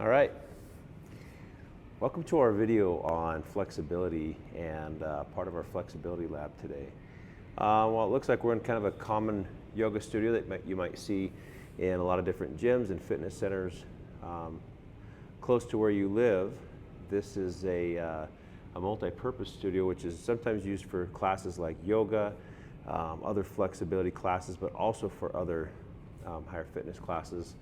All right, welcome to our video on flexibility and part of our flexibility lab today. Well, it looks like we're in kind of a common yoga studio that you might see in a lot of different gyms and fitness centers close to where you live. This is a multi-purpose studio, which is sometimes used for classes like yoga, other flexibility classes, but also for other higher fitness classes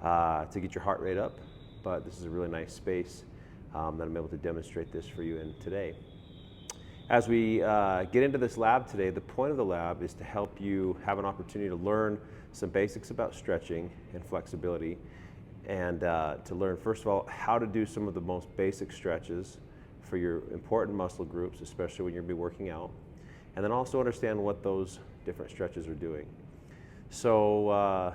to get your heart rate up. But this is a really nice space that I'm able to demonstrate this for you in today. As we get into this lab today, the point of the lab is to help you have an opportunity to learn some basics about stretching and flexibility, and to learn, first of all, how to do some of the most basic stretches for your important muscle groups, especially when you're going to be working out, and then also understand what those different stretches are doing. So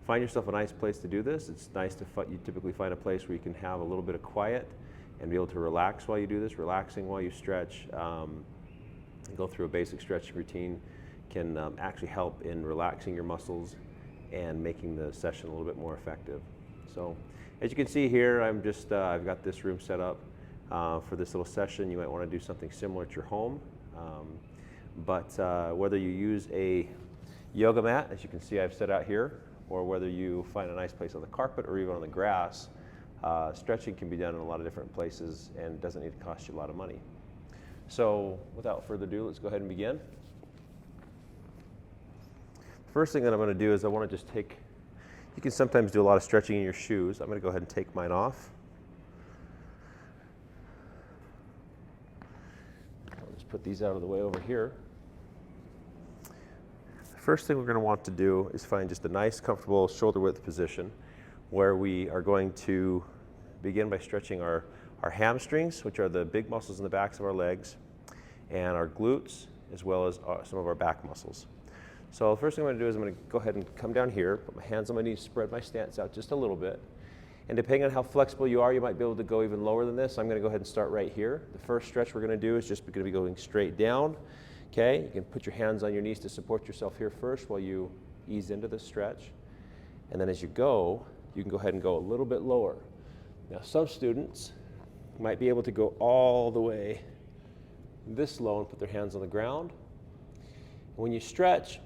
find yourself a nice place to do this. It's nice to you typically find a place where you can have a little bit of quiet and be able to relax while you do this. Relaxing while you stretch and go through a basic stretching routine can actually help in relaxing your muscles and making the session a little bit more effective. So as you can see here, I've got this room set up for this little session. You might want to do something similar at your home, but whether you use a yoga mat, as you can see I've set out here, or whether you find a nice place on the carpet or even on the grass, stretching can be done in a lot of different places and doesn't need to cost you a lot of money. So without further ado, let's go ahead and begin. First thing that I'm going to do is I want to just take, you can sometimes do a lot of stretching in your shoes. I'm going to go ahead and take mine off. I'll just put these out of the way over here. First thing we're going to want to do is find just a nice, comfortable shoulder width position where we are going to begin by stretching our hamstrings, which are the big muscles in the backs of our legs, and our glutes, as well as some of our back muscles. So the first thing I'm going to do is I'm going to go ahead and come down here, put my hands on my knees, spread my stance out just a little bit. And depending on how flexible you are, you might be able to go even lower than this. I'm going to go ahead and start right here. The first stretch we're going to do is just going to be going straight down. Okay, you can put your hands on your knees to support yourself here first while you ease into this stretch. And then as you go, you can go ahead and go a little bit lower. Now some students might be able to go all the way this low and put their hands on the ground. When you stretch,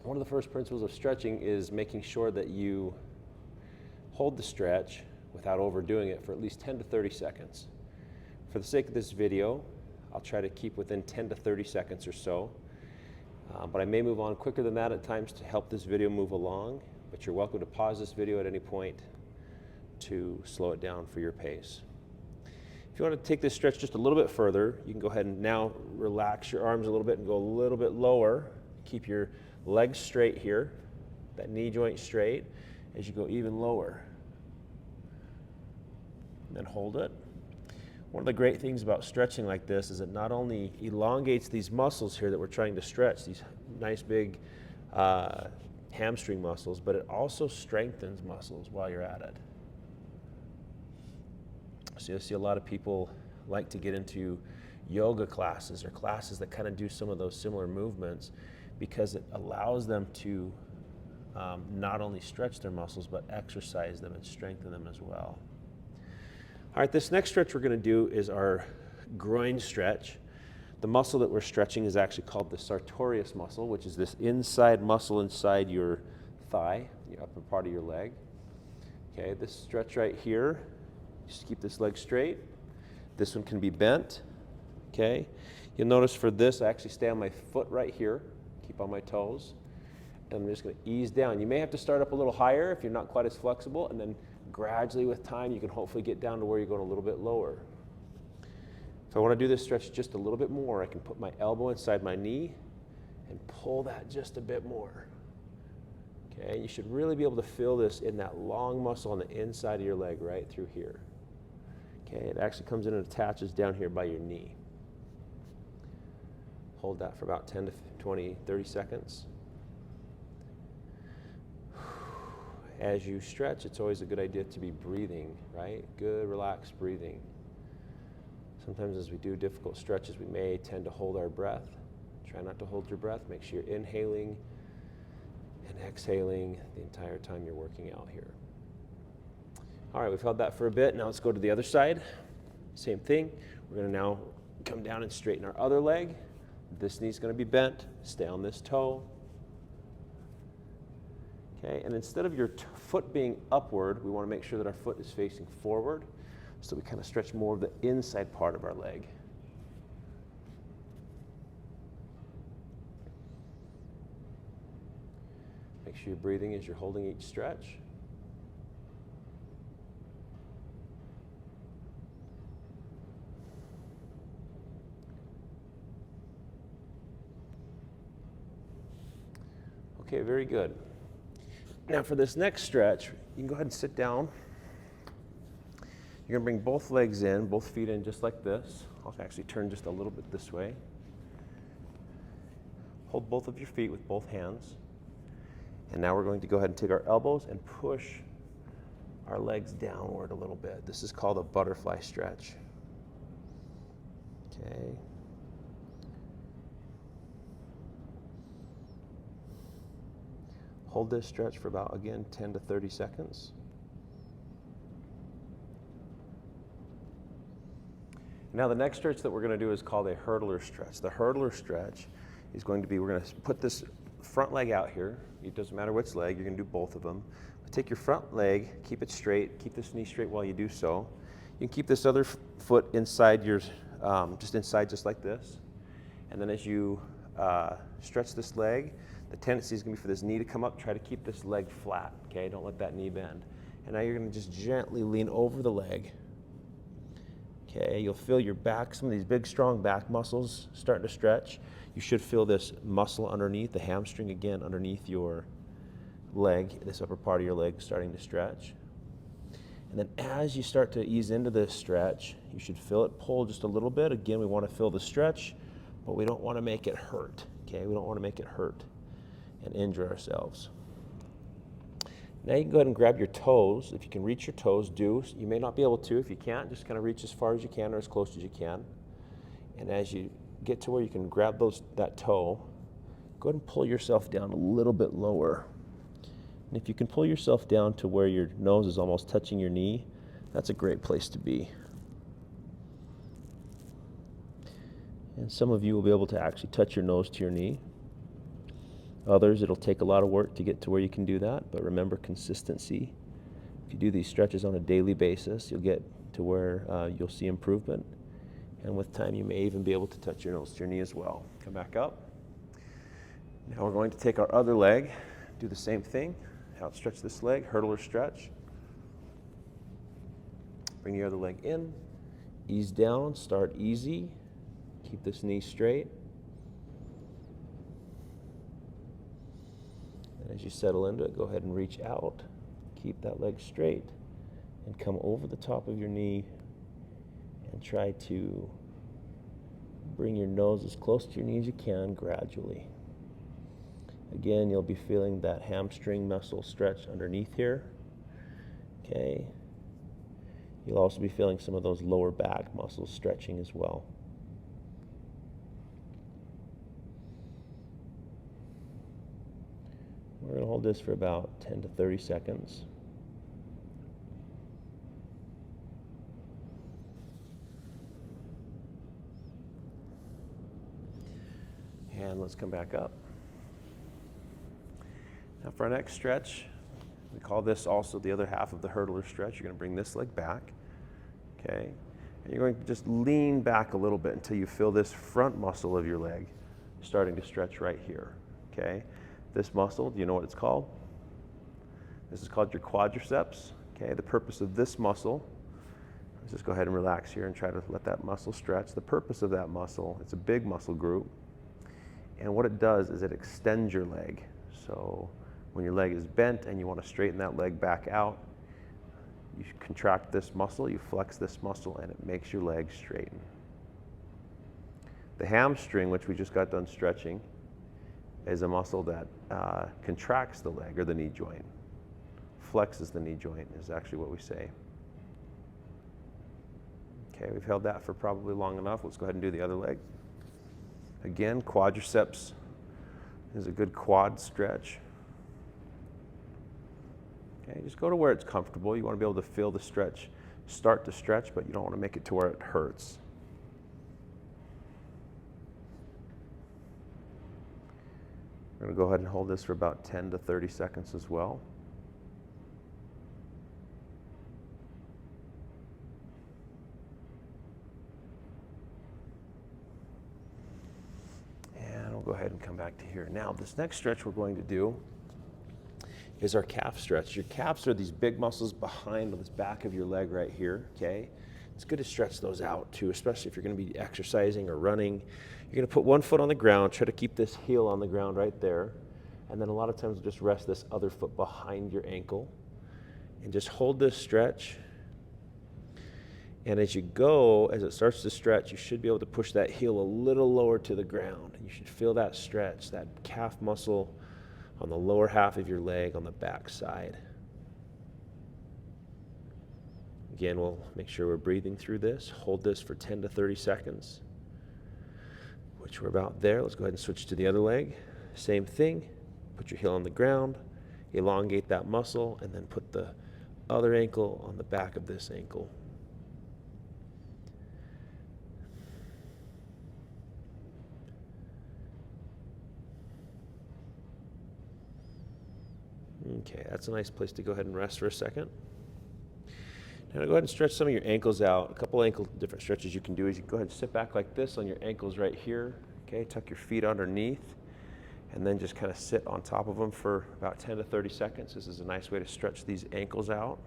one of the first principles of stretching is making sure that you hold the stretch without overdoing it for at least 10 to 30 seconds. For the sake of this video, I'll try to keep within 10 to 30 seconds or so, but I may move on quicker than that at times to help this video move along, but you're welcome to pause this video at any point to slow it down for your pace. If you want to take this stretch just a little bit further, you can go ahead and now relax your arms a little bit and go a little bit lower. Keep your legs straight here, that knee joint straight, as you go even lower. And then hold it. One of the great things about stretching like this is it not only elongates these muscles here that we're trying to stretch, these nice big hamstring muscles, but it also strengthens muscles while you're at it. So you'll see a lot of people like to get into yoga classes or classes that kind of do some of those similar movements because it allows them to not only stretch their muscles, but exercise them and strengthen them as well. All right, this next stretch we're going to do is our groin stretch. The muscle that we're stretching is actually called the sartorius muscle, which is this inside muscle inside your thigh, the upper part of your leg. Okay, this stretch right here, just keep this leg straight. This one can be bent. Okay, you'll notice for this, I actually stay on my foot right here, keep on my toes, and I'm just going to ease down. You may have to start up a little higher if you're not quite as flexible, and then gradually with time you can hopefully get down to where you're going a little bit lower. If I want to do this stretch just a little bit more, I can put my elbow inside my knee and pull that just a bit more. Okay, you should really be able to feel this in that long muscle on the inside of your leg right through here. Okay, it actually comes in and attaches down here by your knee. Hold that for about 10 to 20, 30 seconds. As you stretch, it's always a good idea to be breathing, right? Good, relaxed breathing. Sometimes as we do difficult stretches, we may tend to hold our breath. Try not to hold your breath. Make sure you're inhaling and exhaling the entire time you're working out here. All right, we've held that for a bit. Now let's go to the other side. Same thing. We're going to now come down and straighten our other leg. This knee's going to be bent. Stay on this toe. Okay, and instead of your foot being upward, we want to make sure that our foot is facing forward, so we kind of stretch more of the inside part of our leg. Make sure you're breathing as you're holding each stretch. Okay, very good. Now for this next stretch, you can go ahead and sit down. You're going to bring both legs in, both feet in just like this. I'll actually turn just a little bit this way. Hold both of your feet with both hands. And now we're going to go ahead and take our elbows and push our legs downward a little bit. This is called a butterfly stretch. Okay. Hold this stretch for about, again, 10 to 30 seconds. Now the next stretch that we're going to do is called a hurdler stretch. The hurdler stretch is going to be, we're going to put this front leg out here. It doesn't matter which leg, you're going to do both of them. But take your front leg, keep it straight, keep this knee straight while you do so. You can keep this other foot inside your, just like this. And then as you stretch this leg, the tendency is going to be for this knee to come up. Try to keep this leg flat, okay? Don't let that knee bend. And now you're going to just gently lean over the leg. Okay, you'll feel your back, some of these big, strong back muscles starting to stretch. You should feel this muscle underneath, the hamstring again, underneath your leg, this upper part of your leg starting to stretch. And then as you start to ease into this stretch, you should feel it pull just a little bit. Again, we want to feel the stretch, but we don't want to make it hurt, okay? We don't want to make it hurt and injure ourselves. Now you can go ahead and grab your toes. If you can reach your toes, do. You may not be able to. If you can't, just kind of reach as far as you can or as close as you can. And as you get to where you can grab that toe, go ahead and pull yourself down a little bit lower. And if you can pull yourself down to where your nose is almost touching your knee, that's a great place to be. And some of you will be able to actually touch your nose to your knee. Others, it'll take a lot of work to get to where you can do that, but remember consistency. If you do these stretches on a daily basis, you'll get to where you'll see improvement. And with time, you may even be able to touch your nose to your knee as well. Come back up. Now we're going to take our other leg, do the same thing. Outstretch this leg, hurdler stretch. Bring your other leg in, ease down, start easy. Keep this knee straight. And as you settle into it, go ahead and reach out. Keep that leg straight and come over the top of your knee and try to bring your nose as close to your knee as you can gradually. Again, you'll be feeling that hamstring muscle stretch underneath here. Okay. You'll also be feeling some of those lower back muscles stretching as well. We're going to hold this for about 10 to 30 seconds. And let's come back up. Now for our next stretch, we call this also the other half of the hurdler stretch. You're going to bring this leg back, okay? And you're going to just lean back a little bit until you feel this front muscle of your leg starting to stretch right here, okay? This muscle, do you know what it's called? This is called your quadriceps, okay? The purpose of this muscle, let's just go ahead and relax here and try to let that muscle stretch. The purpose of that muscle, it's a big muscle group, and what it does is it extends your leg. So when your leg is bent and you want to straighten that leg back out, you contract this muscle, you flex this muscle, and it makes your leg straighten. The hamstring, which we just got done stretching, is a muscle that contracts the leg or the knee joint. Flexes the knee joint is actually what we say. Okay, we've held that for probably long enough. Let's go ahead and do the other leg. Again, quadriceps is a good quad stretch. Okay, just go to where it's comfortable. You want to be able to feel the stretch, start to stretch, but you don't want to make it to where it hurts. We're going to go ahead and hold this for about 10 to 30 seconds as well. And we'll go ahead and come back to here. Now, this next stretch we're going to do is our calf stretch. Your calves are these big muscles behind this back of your leg right here, okay? It's good to stretch those out too, especially if you're gonna be exercising or running. You're gonna put one foot on the ground, try to keep this heel on the ground right there, and then a lot of times just rest this other foot behind your ankle and just hold this stretch. And as you go, as it starts to stretch, you should be able to push that heel a little lower to the ground. You should feel that stretch, that calf muscle on the lower half of your leg on the back side. Again, we'll make sure we're breathing through this. Hold this for 10 to 30 seconds, which we're about there. Let's go ahead and switch to the other leg. Same thing, put your heel on the ground, elongate that muscle, and then put the other ankle on the back of this ankle. Okay, that's a nice place to go ahead and rest for a second. Now go ahead and stretch some of your ankles out. A couple different stretches you can do is you can go ahead and sit back like this on your ankles right here. Okay, tuck your feet underneath and then just kind of sit on top of them for about 10 to 30 seconds. This is a nice way to stretch these ankles out.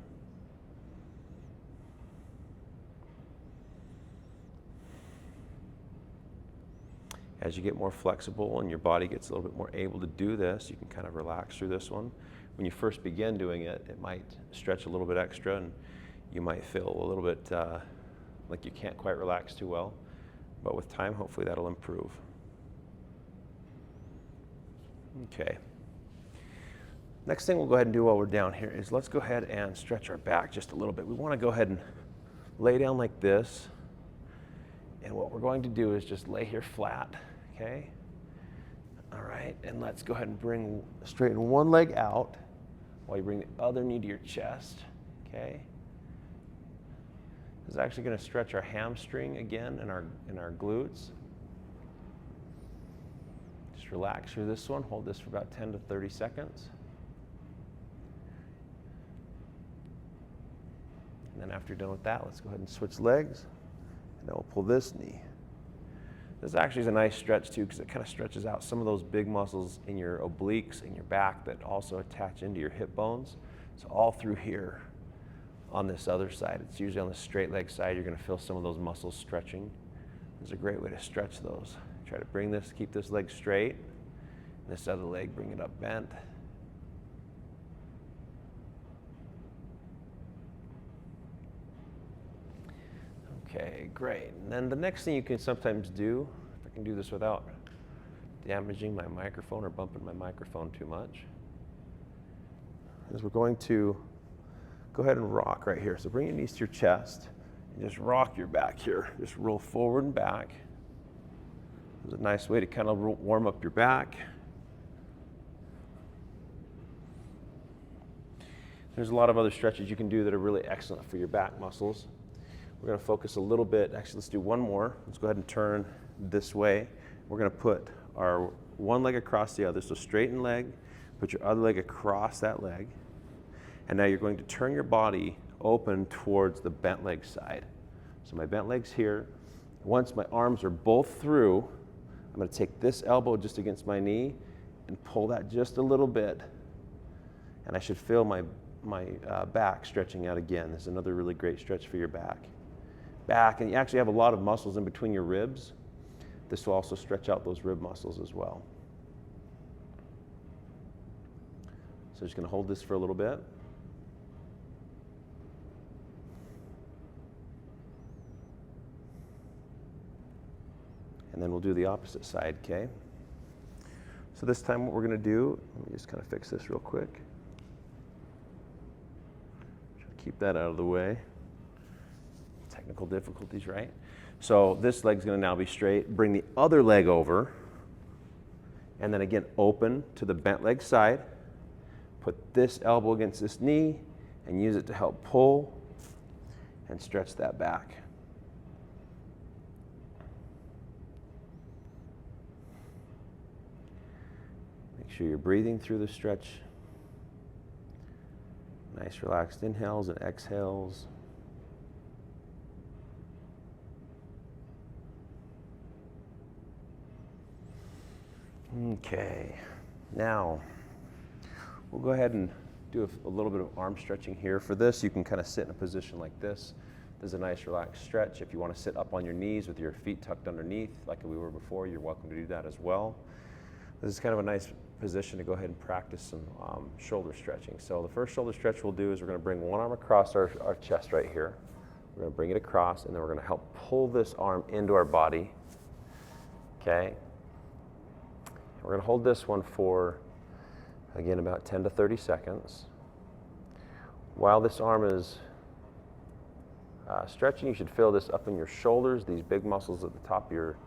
As you get more flexible and your body gets a little bit more able to do this, you can kind of relax through this one. When you first begin doing it, it might stretch a little bit extra and you might feel a little bit like you can't quite relax too well. But with time, hopefully that'll improve. Okay. Next thing we'll go ahead and do while we're down here is let's go ahead and stretch our back just a little bit. We want to go ahead and lay down like this. And what we're going to do is just lay here flat, okay? All right, and let's go ahead and straighten one leg out while you bring the other knee to your chest, okay? This is actually going to stretch our hamstring again and our glutes. Just relax through this one. Hold this for about 10 to 30 seconds. And then after you're done with that, let's go ahead and switch legs. And then we'll pull this knee. This actually is a nice stretch too because it kind of stretches out some of those big muscles in your obliques and your back that also attach into your hip bones. So all through here on this other side. It's usually on the straight leg side. You're going to feel some of those muscles stretching. This is a great way to stretch those. Try to bring this, keep this leg straight. And this other leg, bring it up bent. Okay, great. And then the next thing you can sometimes do, if I can do this without damaging my microphone or bumping my microphone too much, is we're going to go ahead and rock right here. So bring your knees to your chest and just rock your back here. Just roll forward and back. It's a nice way to kind of warm up your back. There's a lot of other stretches you can do that are really excellent for your back muscles. We're going to focus a little bit. Actually, let's do one more. Let's go ahead and turn this way. We're going to put our one leg across the other. So straighten leg, put your other leg across that leg. And now you're going to turn your body open towards the bent leg side. So my bent leg's here. Once my arms are both through, I'm going to take this elbow just against my knee and pull that just a little bit. And I should feel my back stretching out again. This is another really great stretch for your back. And you actually have a lot of muscles in between your ribs. This will also stretch out those rib muscles as well. So just going to hold this for a little bit. And then we'll do the opposite side, okay? So this time what we're going to do, let me just kind of fix this real quick. Try to keep that out of the way. Technical difficulties, right? So this leg's going to now be straight. Bring the other leg over. And then again, open to the bent leg side. Put this elbow against this knee and use it to help pull and stretch that back. Make sure you're breathing through the stretch. Nice relaxed inhales and exhales. Okay, now we'll go ahead and do a little bit of arm stretching here. For this, you can kind of sit in a position like this. This is a nice relaxed stretch. If you want to sit up on your knees with your feet tucked underneath, like we were before, you're welcome to do that as well. This is kind of a nice position to go ahead and practice some shoulder stretching. So the first shoulder stretch we'll do is we're going to bring one arm across our chest right here. We're going to bring it across, and then we're going to help pull this arm into our body. Okay? We're going to hold this one for, again, about 10 to 30 seconds. While this arm is stretching, you should feel this up in your shoulders. These big muscles at the top of your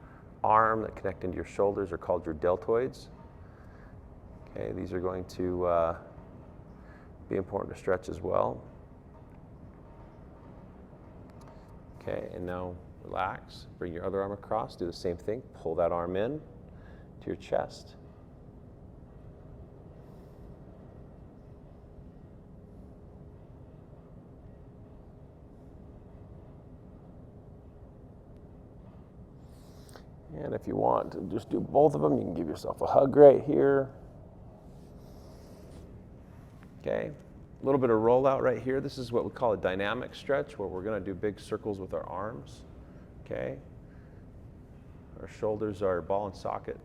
arm that connect into your shoulders are called your deltoids. Okay, these are going to be important to stretch as well. Okay, and now relax. Bring your other arm across. Do the same thing. Pull that arm in to your chest. And if you want to just do both of them, you can give yourself a hug right here. Okay, a little bit of rollout right here. This is what we call a dynamic stretch, where we're going to do big circles with our arms. Okay, our shoulders are ball and socket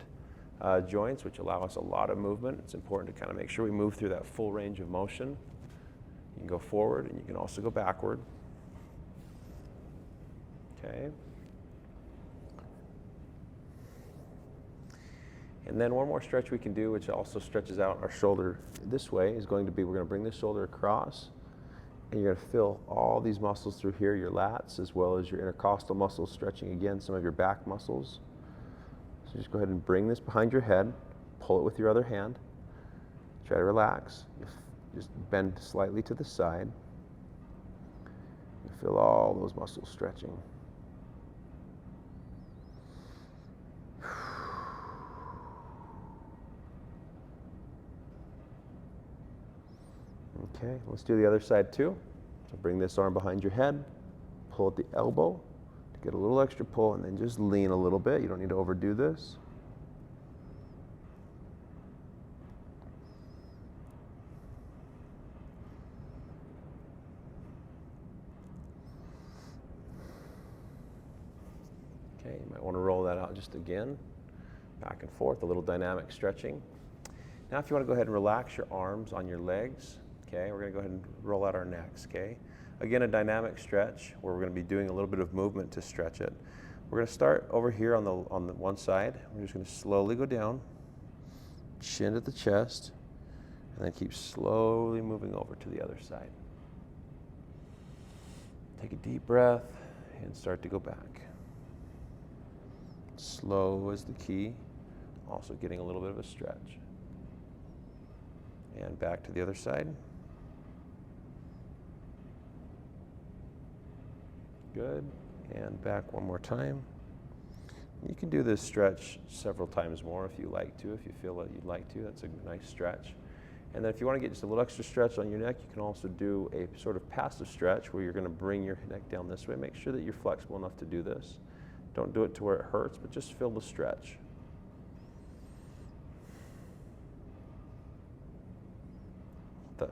joints, which allow us a lot of movement. It's important to kind of make sure we move through that full range of motion. You can go forward and you can also go backward. Okay. And then one more stretch we can do, which also stretches out our shoulder this way, is going to be, we're going to bring the shoulder across, and you're going to feel all these muscles through here, your lats, as well as your intercostal muscles stretching again, some of your back muscles. So just go ahead and bring this behind your head, pull it with your other hand, try to relax, just bend slightly to the side, and feel all those muscles stretching. Okay, let's do the other side too. So bring this arm behind your head, pull at the elbow to get a little extra pull, and then just lean a little bit. You don't need to overdo this. Okay, you might want to roll that out just again, back and forth, a little dynamic stretching. Now if you want to go ahead and relax your arms on your legs, okay, we're going to go ahead and roll out our necks, okay? Again, a dynamic stretch where we're going to be doing a little bit of movement to stretch it. We're going to start over here on the one side. We're just going to slowly go down, chin at the chest, and then keep slowly moving over to the other side. Take a deep breath and start to go back. Slow is the key, also getting a little bit of a stretch. And back to the other side. Good, and back one more time. You can do this stretch several times more if you like to, if you feel that you'd like to. That's a nice stretch. And then if you want to get just a little extra stretch on your neck, you can also do a sort of passive stretch where you're going to bring your neck down this way. Make sure that you're flexible enough to do this. Don't do it to where it hurts, but just feel the stretch.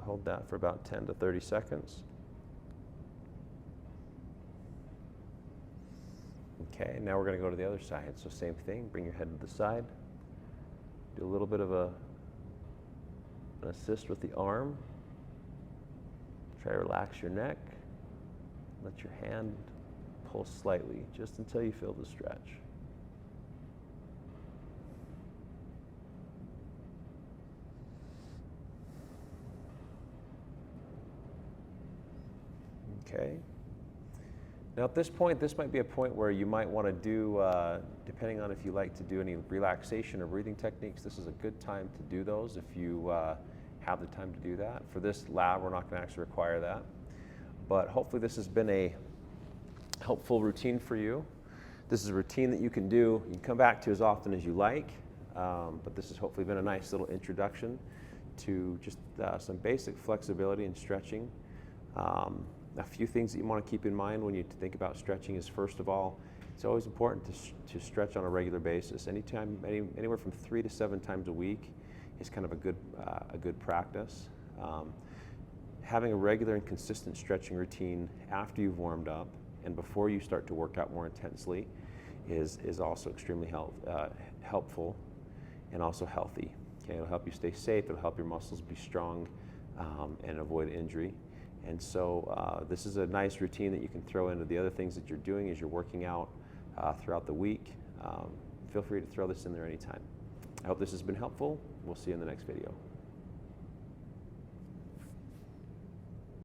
Hold that for about 10 to 30 seconds. Okay, now we're going to go to the other side. So same thing, bring your head to the side. Do a little bit of an assist with the arm. Try to relax your neck. Let your hand pull slightly, just until you feel the stretch. Okay. Now at this point, this might be a point where you might want to do, depending on if you like to do any relaxation or breathing techniques, this is a good time to do those. If you have the time to do that. For this lab, we're not going to actually require that. But hopefully this has been a helpful routine for you. This is a routine that you can do, you can come back to as often as you like, but this has hopefully been a nice little introduction to just some basic flexibility and stretching. A few things that you want to keep in mind when you think about stretching is, first of all, it's always important to stretch on a regular basis. Anywhere from 3 to 7 times a week is kind of a good practice. Having a regular and consistent stretching routine after you've warmed up and before you start to work out more intensely is also extremely helpful and also healthy. Okay, it'll help you stay safe, it'll help your muscles be strong and avoid injury. And so this is a nice routine that you can throw into the other things that you're doing as you're working out throughout the week. Feel free to throw this in there anytime. I hope this has been helpful. We'll see you in the next video.